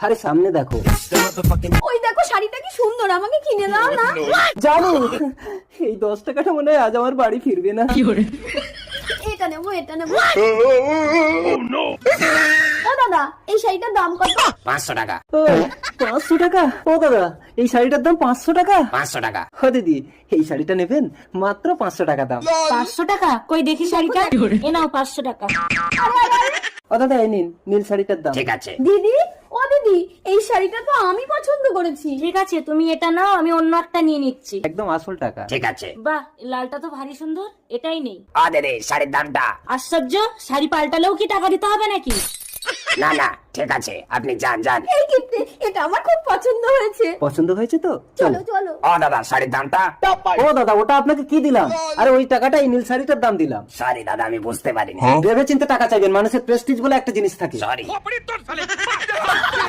আরে সামনে দেখো। ওই দেখো শাড়িটা কি সুন্দর, আমাকে কিনে দাও না। জানো এই 10 টাকাটা মনে হয় আজ আমার বাড়ি ফিরবে না। এটা নেবো, এটা নেবো। ও দাদা, এই শাড়িটার দাম কত? 500 টাকা। ও 500 টাকা? ও দাদা এই শাড়িটার দাম 500 টাকা? 500 টাকা। ও দিদি এই শাড়িটা নেবেন? মাত্র 500 টাকা দাম। 500 টাকা? কই দেখি শাড়িটা। এ নাও 500 টাকা। ও দাদা এই নিন নীল শাড়িটার দাম। ঠিক আছে। দিদি, ও দিদি, এই শাড়িটা তো আমি পছন্দ করেছি। ঠিক আছে, তুমি এটা নাও, আমি অন্য একটা নিয়ে নিচ্ছি। একদম আসল টাকা। ঠিক আছে। বাহ, লালটা তো ভারী সুন্দর, এটাই নেই। দিদি শাড়ির দামটা। আশ্চর্য, শাড়ি পাল্টালেও কি টাকা দিতে হবে নাকি? না না ঠিক আছে, আপনি যান যান। এই গিফট, এটা আমার খুব পছন্দ হয়েছে। পছন্দ হয়েছে তো? চলো চলো। দাদা শাড়ির দামটা। ও দাদা ওটা আপনাকে কি দিলাম? আরে ওই টাকাটা এই নীল শাড়িটার দাম দিলাম। সরি দাদা, আমি বুঝতে পারিনি। ভেবে চিন্তে টাকা চাইবেন, মানুষের প্রেস্টিজ বলে একটা জিনিস থাকে। সরি।